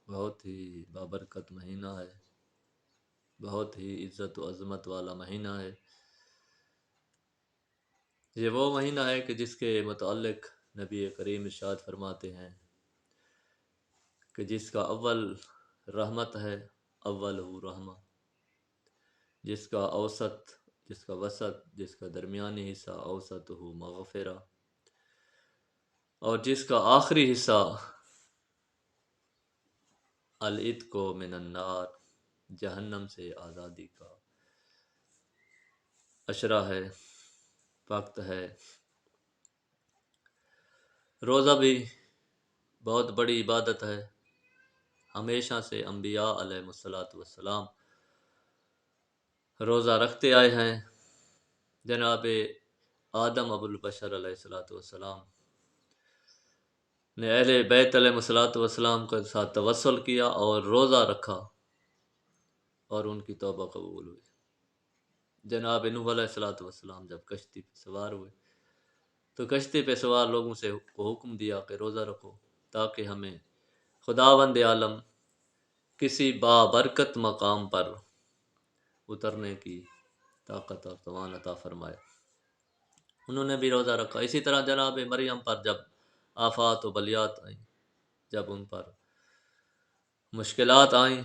بہت ہی بابرکت مہینہ ہے، بہت ہی عزت و عظمت والا مہینہ ہے۔ یہ وہ مہینہ ہے کہ جس کے متعلق نبی کریم ارشاد فرماتے ہیں کہ جس کا اول رحمت ہے، اول رحمہ، جس کا اوسط، جس کا وسط، جس کا درمیانی حصہ اوسط مغفرہ، اور جس کا آخری حصہ العتق من النار، جہنم سے آزادی کا اشرہ ہے، وقت ہے۔ روزہ بھی بہت بڑی عبادت ہے۔ ہمیشہ سے انبیاء علیہ الصلاۃ والسلام روزہ رکھتے آئے ہیں۔ جناب آدم ابو البشر علیہ الصلاۃ والسلام نے اہل بیت علیہ الصلاۃ والسلام کے ساتھ توسل کیا اور روزہ رکھا اور ان کی توبہ قبول ہوئی۔ جناب نوح علیہ الصلاۃ والسلام جب کشتی پہ سوار ہوئے تو کشتی پہ سوار لوگوں سے کو حکم دیا کہ روزہ رکھو تاکہ ہمیں خداوند عالم کسی بابرکت مقام پر اترنے کی طاقت اور توان عطا فرمائے۔ انہوں نے بھی روزہ رکھا۔ اسی طرح جناب مریم پر جب آفات و بلیات آئیں، جب ان پر مشکلات آئیں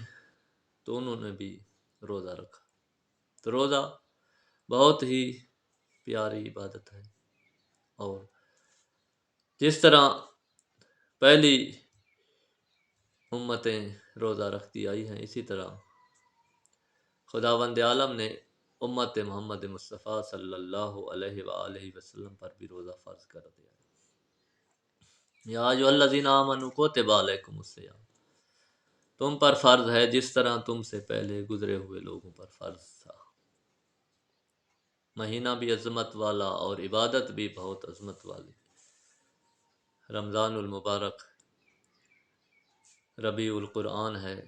تو انہوں نے بھی روزہ رکھا۔ تو روزہ بہت ہی پیاری عبادت ہے، اور جس طرح پہلی امتیں روزہ رکھتی آئی ہیں، اسی طرح خداوند عالم نے امت محمد مصطفیٰ صلی اللہ علیہ وآلہ وسلم پر بھی روزہ فرض کر دیا۔ یا ایھا الذین آمنوا کتب علیکم الصیام، تم پر فرض ہے جس طرح تم سے پہلے گزرے ہوئے لوگوں پر فرض تھا۔ مہینہ بھی عظمت والا اور عبادت بھی بہت عظمت والی۔ رمضان المبارک ربیع القرآن ہے،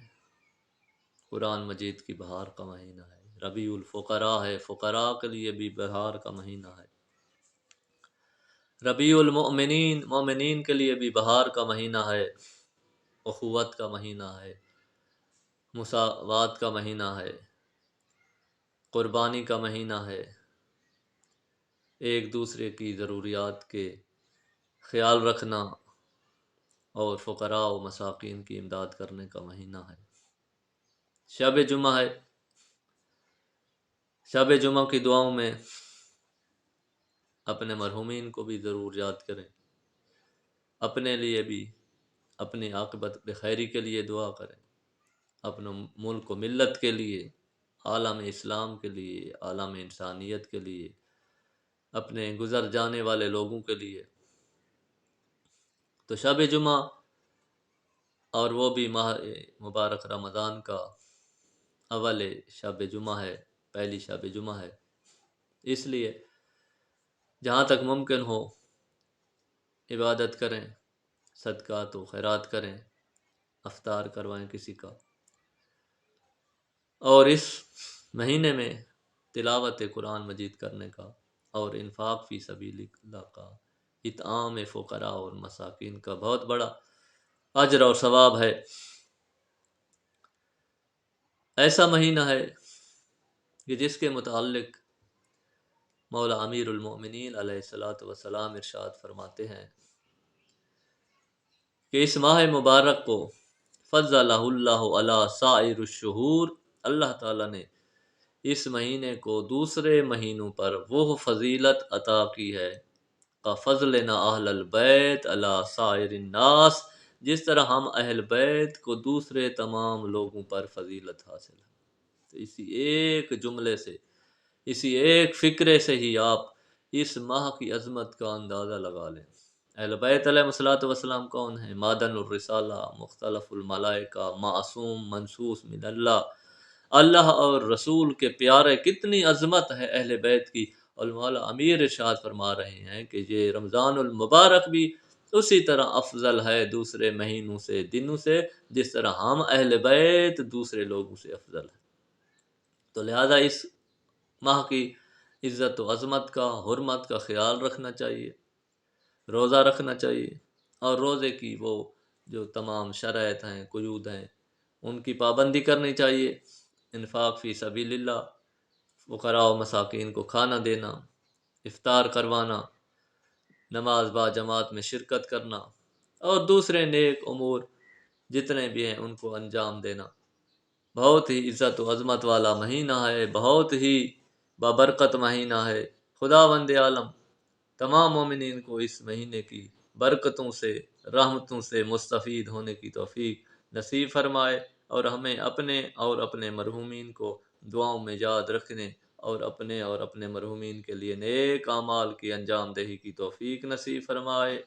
قرآن مجید کی بہار کا مہینہ ہے۔ ربیع الفقراء ہے، فقراء کے لیے بھی بہار کا مہینہ ہے۔ ربیع المؤمنین، مومنین کے لیے بھی بہار کا مہینہ ہے، اخوت کا مہینہ ہے، مساوات کا مہینہ ہے، قربانی کا مہینہ ہے، ایک دوسرے کی ضروریات کے خیال رکھنا اور فقراء و مساکین کی امداد کرنے کا مہینہ ہے۔ شب جمعہ ہے، شب جمعہ کی دعاؤں میں اپنے مرحومین کو بھی ضرور یاد کریں، اپنے لیے بھی، اپنی عاقبت بخیری کے لیے دعا کریں، اپنے ملک و ملت کے لیے، عالم اسلام کے لیے، عالم انسانیت کے لیے، اپنے گزر جانے والے لوگوں کے لیے۔ تو شب جمعہ، اور وہ بھی ماہ مبارک رمضان کا اول شب جمعہ ہے، پہلی شب جمعہ ہے، اس لیے جہاں تک ممکن ہو عبادت کریں، صدقات و خیرات کریں، افطار کروائیں کسی کا، اور اس مہینے میں تلاوت قرآن مجید کرنے کا اور انفاق فی سبیل اللہ کا، اطعام فقراء اور مساکین کا بہت بڑا اجر اور ثواب ہے۔ ایسا مہینہ ہے کہ جس کے متعلق مولا امیر المؤمنین علیہ الصلاۃ والسلام ارشاد فرماتے ہیں کہ اس ماہ مبارک کو فضلہ اللہ علی سائر الشہور، اللہ تعالیٰ نے اس مہینے کو دوسرے مہینوں پر وہ فضیلت عطا کی ہے کا فضلنا اہل البیت علی سائر الناس، جس طرح ہم اہل بیت کو دوسرے تمام لوگوں پر فضیلت حاصل ہے۔ تو اسی ایک جملے سے، اسی ایک فکرے سے ہی آپ اس ماہ کی عظمت کا اندازہ لگا لیں۔ اہل بیت علیہ الصلوۃ والسلام کون ہیں؟ معدن الرسالہ، مختلف الملائکہ، معصوم منصوص من اللہ، اللہ اور رسول کے پیارے، کتنی عظمت ہے اہل بیت کی۔ اور مولا امیر ارشاد فرما رہے ہیں کہ یہ رمضان المبارک بھی اسی طرح افضل ہے دوسرے مہینوں سے، دنوں سے، جس طرح ہم اہل بیت دوسرے لوگوں سے افضل ہے۔ تو لہذا اس ماہ کی عزت و عظمت کا، حرمت کا خیال رکھنا چاہیے، روزہ رکھنا چاہیے، اور روزے کی وہ جو تمام شرائط ہیں، قیود ہیں، ان کی پابندی کرنی چاہیے۔ انفاق فی سبیل اللہ، فقراء و مساکین کو کھانا دینا، افطار کروانا، نماز با جماعت میں شرکت کرنا، اور دوسرے نیک امور جتنے بھی ہیں ان کو انجام دینا۔ بہت ہی عزت و عظمت والا مہینہ ہے، بہت ہی بابرکت مہینہ ہے۔ خداوند عالم تمام مومنین کو اس مہینے کی برکتوں سے، رحمتوں سے مستفید ہونے کی توفیق نصیب فرمائے، اور ہمیں اپنے اور اپنے مرحومین کو دعاؤں میں یاد رکھنے اور اپنے مرحومین کے لیے نیک اعمال کی انجام دہی کی توفیق نصیب فرمائے۔